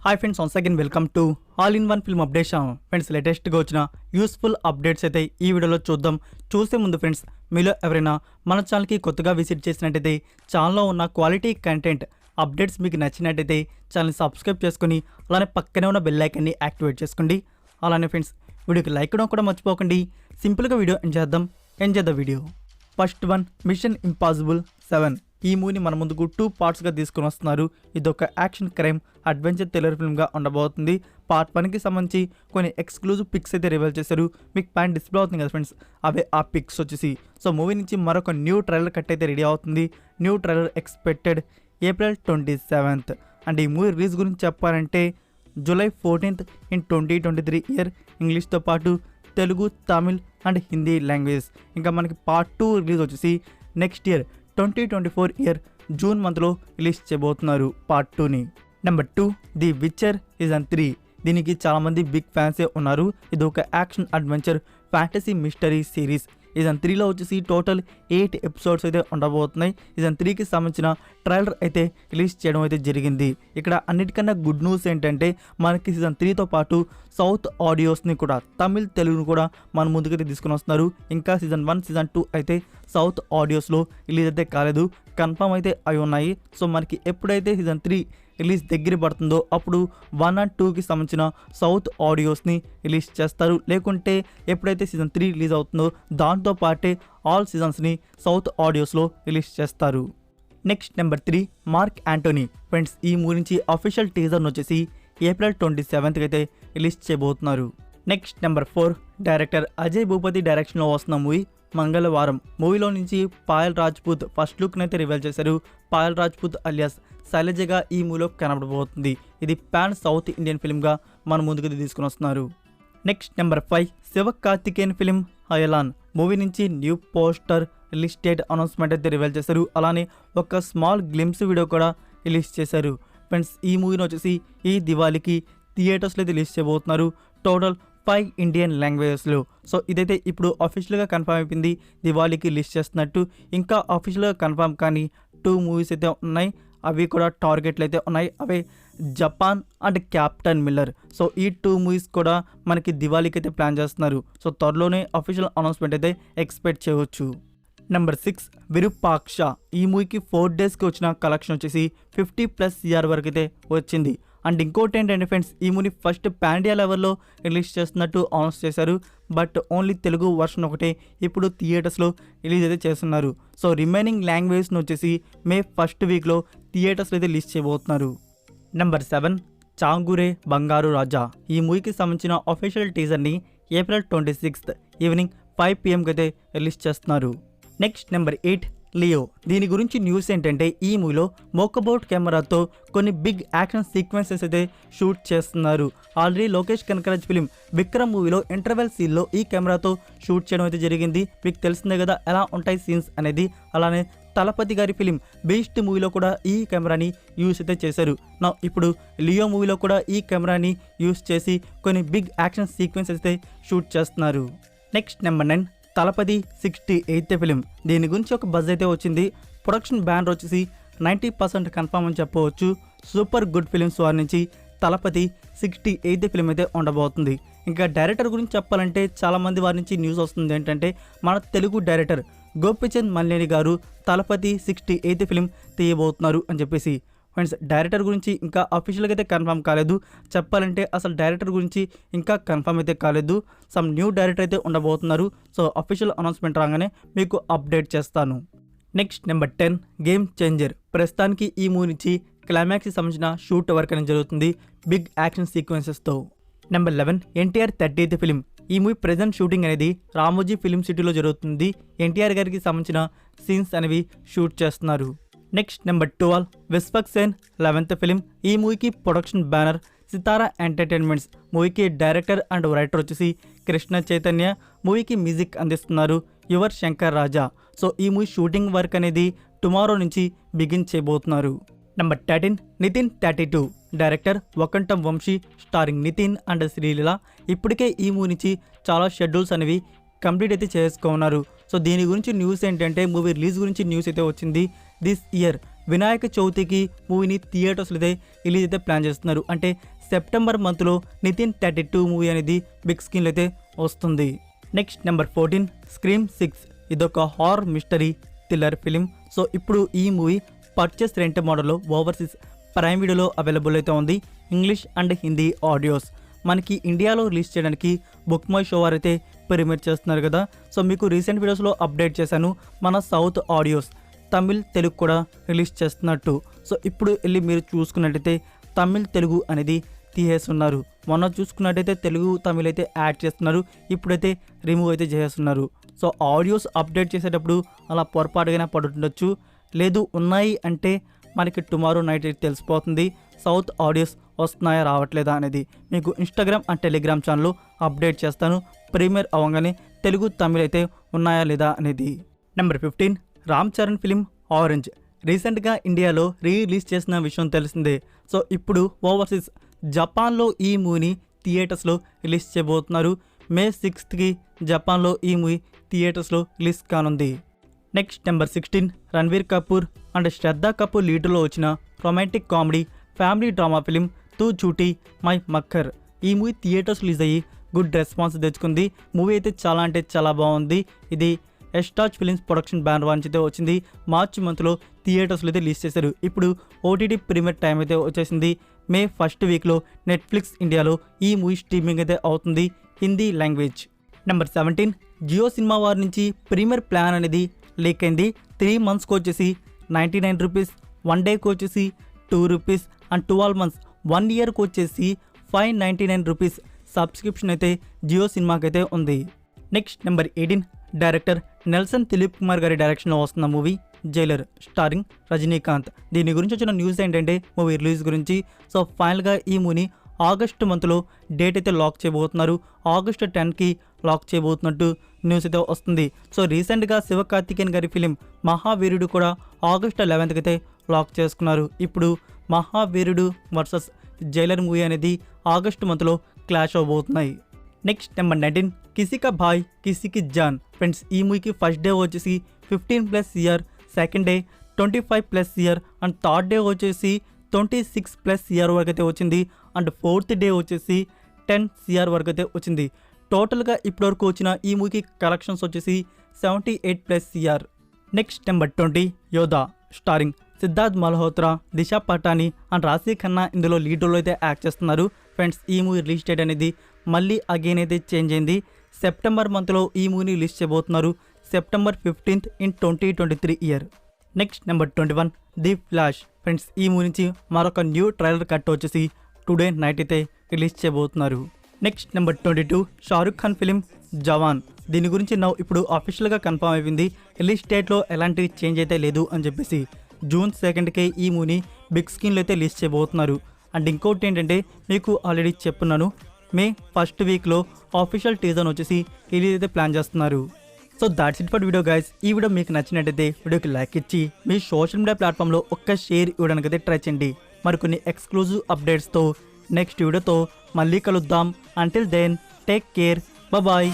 Hi friends, once again welcome to all in one film updation. Friends, లేటెస్ట్గా వచ్చిన useful updates అయితే ఈ వీడియోలో చూద్దాం. చూసే ముందు ఫ్రెండ్స్, మీలో ఎవరైనా మన ఛానల్కి కొత్తగా విజిట్ చేసినట్టయితే ఛానల్లో ఉన్న క్వాలిటీ కంటెంట్ అప్డేట్స్ మీకు నచ్చినట్టయితే ఛానల్ని సబ్స్క్రైబ్ చేసుకుని అలానే పక్కనే ఉన్న బెల్ ఐకాన్ని యాక్టివేట్ చేసుకోండి. అలానే ఫ్రెండ్స్, వీడియోకి లైక్ ఇవ్వడం కూడా మర్చిపోకండి. సింపుల్గా video enjoy the video. First one, mission impossible 7. ఈ మూవీని మన ముందుకు 2 పార్ట్స్గా తీసుకుని వస్తున్నారు. ఇదొక యాక్షన్ క్రైమ్ అడ్వెంచర్ థ్రిల్లర్ ఫిల్మ్గా ఉండబోతుంది. పార్ట్ 1కి సంబంధించి కొన్ని ఎక్స్క్లూజివ్ పిక్స్ అయితే రివీల్ చేశారు. మీకు పైన డిస్ప్లే అవుతుంది కదా ఫ్రెండ్స్, అవే ఆ పిక్స్ వచ్చేసి. సో మూవీ నుంచి మరొక న్యూ ట్రైలర్ కట్ అయితే రెడీ అవుతుంది. New trailer expected April 27th. And ఈ మూవీ రిలీజ్ గురించి చెప్పాలంటే July 14th in 2023 ఇయర్. ఇంగ్లీష్తో పాటు తెలుగు, తమిళ్ అండ్ హిందీ లాంగ్వేజ్. ఇంకా మనకి పార్ట్ 2 రిలీజ్ వచ్చేసి నెక్స్ట్ ఇయర్ 2024 ఇయర్ జూన్ మంత్లో రిలీజ్ చేయబోతున్నారు పార్ట్ 2ని. Number 2, the witcher season 3. దీనికి చాలామంది బిగ్ ఫ్యాన్సే ఉన్నారు. ఇది ఒక action adventure fantasy mystery series. Season 3లో వచ్చేసి టోటల్ 8 ఎపిసోడ్స్ అయితే ఉండబోతున్నాయి. సీజన్ 3కి సంబంధించిన ట్రైలర్ అయితే రిలీజ్ చేయడం అయితే జరిగింది. ఇక్కడ అన్నిటికన్నా గుడ్ న్యూస్ ఏంటంటే మనకి సీజన్ 3తో పాటు సౌత్ ఆడియోస్ని కూడా, తమిళ్, తెలుగును కూడా మన ముందుకైతే తీసుకుని వస్తున్నారు. ఇంకా సీజన్ 1, సీజన్ 2 అయితే సౌత్ ఆడియోస్లో రిలీజ్ అయితే కాలేదు, కన్ఫర్మ్ అయితే అవి ఉన్నాయి. సో మనకి ఎప్పుడైతే సీజన్ 3 రిలీజ్ దగ్గర పడుతుందో అప్పుడు 1 and 2కి సంబంధించిన సౌత్ ఆడియోస్ని రిలీజ్ చేస్తారు. లేకుంటే ఎప్పుడైతే సీజన్ 3 రిలీజ్ అవుతుందో దాంతో పాటే ఆల్ సీజన్స్ని సౌత్ ఆడియోస్లో రిలీజ్ చేస్తారు. Next number 3, mark Anthony. Friends, ఈ మూవీ నుంచి అఫీషియల్ టీజర్ను వచ్చేసి April 27th అయితే రిలీజ్ చేయబోతున్నారు. Next number 4, director Ajay Bhupathi డైరెక్షన్లో వస్తున్న మూవీ మంగళవారం. మూవీలో నుంచి పాయల్ రాజ్పూత్ ఫస్ట్ లుక్ని అయితే రివీల్ చేశారు. పాయల్ రాజ్పూత్ అలియాస్ శైలజగా ఈ మూవీలో కనబడబోతుంది. ఇది పాన్ సౌత్ ఇండియన్ ఫిల్మ్గా మన ముందుకు తీసుకుని వస్తున్నారు. Next number 5, Sivakarthikeyan film Ayalaan. Movie నుంచి new poster, release date announcement అయితే రివీల్ చేశారు. అలానే ఒక స్మాల్ గ్లిమ్స్ వీడియో కూడా రిలీజ్ చేశారు. ఫ్రెండ్స్, ఈ మూవీని వచ్చేసి ఈ దివాళీకి థియేటర్స్లో అయితే రిలీజ్ చేయబోతున్నారు. Total 5 Indian లాంగ్వేజెస్లో. సో ఇదైతే ఇప్పుడు అఫీషియల్గా కన్ఫర్మ్ అయిపోయింది, దివాళీకి రిలీజ్ చేస్తున్నట్టు. ఇంకా అఫీషియల్గా కన్ఫర్మ్ కానీ 2 మూవీస్ అయితే ఉన్నాయి. అవి కూడా టార్గెట్లు అయితే ఉన్నాయి. అవే Japan and captain miller. So ఈ 2 మూవీస్ కూడా మనకి దివాళీకి అయితే ప్లాన్ చేస్తున్నారు. సో త్వరలోనే అఫీషియల్ అనౌన్స్మెంట్ అయితే ఎక్స్పెక్ట్ చేయవచ్చు. నెంబర్ 6, విరూపాక్ష. ఈ మూవీకి 4 డేస్కి వచ్చిన కలెక్షన్ వచ్చేసి 50+ CR వరకు అయితే వచ్చింది. అండ్ ఇంకోటి ఏంటంటే ఫ్రెండ్స్, ఈ మూవీ ఫస్ట్ పాండియా లెవెల్లో రిలీజ్ చేస్తున్నట్టు అనౌన్స్ చేశారు. బట్ ఓన్లీ తెలుగు వర్షన్ ఒకటే ఇప్పుడు థియేటర్స్లో రిలీజ్ అయితే చేస్తున్నారు. సో రిమైనింగ్ లాంగ్వేజ్ను వచ్చేసి May 1st వీక్లో థియేటర్స్లో అయితే రిలీజ్ చేయబోతున్నారు. నెంబర్ 7, చాంగురే బంగారు రాజా. ఈ మూవీకి సంబంధించిన అఫీషియల్ టీజర్ని April 26th ఈవినింగ్ 5 PM అయితే రిలీజ్ చేస్తున్నారు. Next number 8, Leo. దీని గురించి న్యూస్ ఏంటంటే ఈ మూవీలో మోకబౌట్ కెమెరాతో కొన్ని బిగ్ యాక్షన్ సీక్వెన్సెస్ అయితే షూట్ చేస్తున్నారు. ఆల్రెడీ లోకేష్ కనకరాజ్ ఫిలిం విక్రమ్ మూవీలో ఇంటర్వెల్ సీన్లో ఈ కెమెరాతో షూట్ చేయడం అయితే జరిగింది. మీకు తెలిసిందే కదా ఎలా ఉంటాయి సీన్స్ అనేది. అలానే తలపతి గారి ఫిలిం బీస్ట్ మూవీలో కూడా ఈ కెమెరాని యూస్ అయితే చేశారు. నా ఇప్పుడు లియో మూవీలో కూడా ఈ కెమెరాని యూస్ చేసి కొన్ని బిగ్ యాక్షన్ సీక్వెన్సెస్ అయితే షూట్ చేస్తున్నారు. Next number 9, Thalapathy 68th film. దీని గురించి ఒక బజ్ అయితే వచ్చింది. ప్రొడక్షన్ బ్యానర్ వచ్చేసి 90% కన్ఫర్మ్ అని చెప్పవచ్చు. సూపర్ గుడ్ ఫిలిమ్స్ వారి నుంచి తలపతి 68th ఫిలిం అయితే ఉండబోతుంది. ఇంకా డైరెక్టర్ గురించి చెప్పాలంటే చాలామంది వారి నుంచి న్యూస్ వస్తుంది ఏంటంటే మన తెలుగు డైరెక్టర్ గోపిచంద్ మల్లేని గారు తలపతి 68th ఫిలిం తీయబోతున్నారు అని చెప్పేసి. ఫ్రెండ్స్, డైరెక్టర్ గురించి ఇంకా అఫీషియల్గా అయితే కన్ఫర్మ్ కాలేదు. చెప్పాలంటే అసలు డైరెక్టర్ గురించి ఇంకా కన్ఫర్మ్ అయితే కాలేదు. సమ్ న్యూ డైరెక్టర్ అయితే ఉండబోతున్నారు. సో అఫీషియల్ అనౌన్స్మెంట్ రాగానే మీకు అప్డేట్ చేస్తాను. Next number 10, game changer. ప్రస్తుతానికి ఈ మూవీ నుంచి క్లైమాక్స్కి సంబంధించిన షూట్ వర్క్ అనేది జరుగుతుంది బిగ్ యాక్షన్ సీక్వెన్సెస్తో. Number 11, NTR 30th film. ఈ మూవీ ప్రెజెంట్ షూటింగ్ అనేది రామోజీ ఫిలిం సిటీలో జరుగుతుంది. ఎన్టీఆర్ గారికి సంబంధించిన సీన్స్ అనేవి షూట్ చేస్తున్నారు. Next number 12, Vishwaksen 11th film. ఈ మూవీకి ప్రొడక్షన్ బ్యానర్ సితారా ఎంటర్టైన్మెంట్స్. మూవీకి డైరెక్టర్ అండ్ రైటర్ వచ్చేసి కృష్ణ చైతన్య. మూవీకి మ్యూజిక్ అందిస్తున్నారు యువర్ శంకర్ రాజా. సో ఈ మూవీ షూటింగ్ వర్క్ అనేది టుమారో నుంచి బిగిన్ చేయబోతున్నారు. Number 13, Nithiin 32. Director Vakkantham Vamsi, starring Nithiin and Sreeleela. ఇప్పటికే ఈ మూవీ నుంచి చాలా షెడ్యూల్స్ అనేవి కంప్లీట్ అయితే చేసుకున్నారు. సో దీని గురించి న్యూస్ ఏంటంటే మూవీ రిలీజ్ గురించి న్యూస్ అయితే వచ్చింది. దిస్ ఇయర్ వినాయక చవితికి మూవీని థియేటర్స్లో అయితే రిలీజ్ అయితే ప్లాన్ చేస్తున్నారు. అంటే సెప్టెంబర్ మంత్లో నితిన్ 32 మూవీ అనేది బిగ్ స్క్రీన్లో అయితే వస్తుంది. Next number 14 scream 6. ఇదొక horror mystery thriller film. So ఇప్పుడు ఈ మూవీ పర్చేస్ రెంట్ మోడల్లో ఓవర్సీస్ ప్రైమ్ వీడియోలో అవైలబుల్ అయితే ఉంది. English and Hindi audios. మనకి ఇండియాలో రిలీజ్ చేయడానికి బుక్ మై షో వారు అయితే ప్రీమియర్ చేస్తున్నారు కదా. సో మీకు రీసెంట్ వీడియోస్లో అప్డేట్ చేశాను మన సౌత్ ఆడియోస్ తమిళ్ తెలుగు కూడా రిలీజ్ చేస్తున్నట్టు. సో ఇప్పుడు వెళ్ళి మీరు చూసుకున్నట్టయితే తమిళ్ తెలుగు అనేది తీసేస్తున్నారు. మొన్న చూసుకున్నట్టయితే తెలుగు తమిళ్ అయితే యాడ్ చేస్తున్నారు, ఇప్పుడైతే రిమూవ్ అయితే చేస్తున్నారు. సో ఆడియోస్ అప్డేట్ చేసేటప్పుడు అలా పొరపాటుగానే పడుతుండొచ్చు, లేదు ఉన్నాయి అంటే మనకి టుమారో నైట్ అయితే తెలిసిపోతుంది సౌత్ ఆడియోస్ వస్తున్నాయా రావట్లేదా అనేది. మీకు ఇన్స్టాగ్రామ్ అండ్ టెలిగ్రామ్ ఛానల్లో అప్డేట్ చేస్తాను ప్రీమియర్ అవ్వగానే తెలుగు తమిళ్ అయితే ఉన్నాయా లేదా అనేది. Number 15 Ram Charan film orange. రీసెంట్గా ఇండియాలో రిలీజ్ చేసిన విషయం తెలిసిందే. సో ఇప్పుడు ఓవర్సీస్ జపాన్లో ఈ మూవీని థియేటర్స్లో రిలీజ్ చేయబోతున్నారు. మే 6కి జపాన్లో ఈ మూవీ థియేటర్స్లో రిలీజ్ కానుంది. Next number 16 Ranbir Kapoor and Shraddha Kapoor లీడర్లో వచ్చిన romantic comedy family drama film Tu Jhoothi Main Makkaar. ఈ మూవీ థియేటర్స్ రిలీజ్ అయ్యి గుడ్ రెస్పాన్స్ తెచ్చుకుంది. మూవీ అయితే చాలా అంటే చాలా బాగుంది. ఇది ఎస్టాచ్ ఫిలిమ్స్ ప్రొడక్షన్ బ్యానర్ నుంచి అయితే వచ్చింది. మార్చి మంత్లో థియేటర్స్లో అయితే రిలీజ్ చేశారు. ఇప్పుడు ఓటీటీ ప్రీమియర్ టైం అయితే వచ్చేసింది. మే 1st వీక్లో నెట్ఫ్లిక్స్ ఇండియాలో ఈ మూవీ స్ట్రీమింగ్ అయితే అవుతుంది Hindi language. Number 17 Jio Cinema వారి నుంచి ప్రీమియర్ ప్లాన్ అనేది లీక్ అయింది. 3 మంత్స్కి వచ్చేసి 99 రూపీస్, 1 డేకి వచ్చేసి 2 రూపీస్ అండ్ 12 మంత్స్ 1 ఇయర్కి వచ్చేసి 599 రూపీస్ సబ్స్క్రిప్షన్ అయితే జియో సినిమాకి అయితే ఉంది. Next number 18 director Nelson Dilip Kumar గారి డైరెక్షన్లో వస్తున్న మూవీ జైలర్ స్టారింగ్ రజనీకాంత్. దీని గురించి వచ్చిన న్యూస్ ఏంటంటే మూవీ రిలీజ్ గురించి. సో ఫైనల్గా ఈ మూవీని ఆగస్టు మంత్లో డేట్ అయితే లాక్ చేయబోతున్నారు. ఆగస్టు 10కి లాక్ చేయబోతున్నట్టు న్యూస్ అయితే వస్తుంది. సో రీసెంట్గా శివకార్తికేయన్ గారి ఫిలిం మహావీరుడు కూడా ఆగస్టు 11కి అయితే లాక్ చేసుకున్నారు. ఇప్పుడు మహావీరుడు వర్సెస్ జైలర్ మూవీ అనేది ఆగస్టు మంత్లో క్లాష్ అవబోతున్నాయి. నెక్స్ట్ నెంబర్ 19 కిసికా భాయ్ కిసికి జాన్. ఫ్రెండ్స్ ఈ మూవీకి ఫస్ట్ డే వచ్చేసి 15+ year, second day 25+ year and third day వచ్చేసి 26+ ఇయర్ వరకు అయితే వచ్చింది అండ్ ఫోర్త్ డే వచ్చేసి 10 CR వరకు అయితే వచ్చింది. టోటల్గా ఇప్పటివరకు వచ్చిన ఈ మూవీకి కలెక్షన్స్ వచ్చేసి 78+ CR. Next number 20 Yodha starring Sidharth Malhotra, Disha Patani and Raashii Khanna ఇందులో లీడ్ రోల్ అయితే యాక్ట్ చేస్తున్నారు. ఫ్రెండ్స్ ఈ మూవీ రిలీజ్ డేట్ అనేది మళ్ళీ అగైన్ అయితే చేంజ్ అయింది. సెప్టెంబర్ మంత్లో ఈ మూవీని రిలీజ్ చేయబోతున్నారు. September 15th in 2023 year. Next number 21 the flash. Friends ఈ మూవీ నుంచి మరొక న్యూ ట్రైలర్ కట్ వచ్చేసి టుడే నైట్ అయితే రిలీజ్ చేయబోతున్నారు. Next number 22 Shahrukh Khan film Jawan. దీని గురించి ఇప్పుడు అఫీషియల్గా కన్ఫర్మ్ అయిపోయింది. రిలీజ్ డేట్లో ఎలాంటి చేంజ్ అయితే లేదు అని చెప్పేసి. జూన్ 2కే ఈ మూవీని బిగ్ స్క్రీన్లో అయితే రిలీజ్ చేయబోతున్నారు. అండ్ ఇంకోటి ఏంటంటే మీకు ఆల్రెడీ చెప్పున్నాను మే 1st వీక్లో ఆఫీషియల్ టీజర్ వచ్చేసి రిలీజ్ అయితే ప్లాన్ చేస్తున్నారు. So that's it for video guys. ఈ వీడియో మీకు నచ్చినట్టయితే వీడియోకి లైక్ ఇచ్చి మీ సోషల్ మీడియా ప్లాట్ఫామ్లో ఒక్క షేర్ ఇవ్వడానికి అయితే ట్రై చేయండి. మరికొన్ని ఎక్స్క్లూజివ్ అప్డేట్స్తో నెక్స్ట్ వీడియోతో మళ్ళీ కలుద్దాం. Until then take care, bye.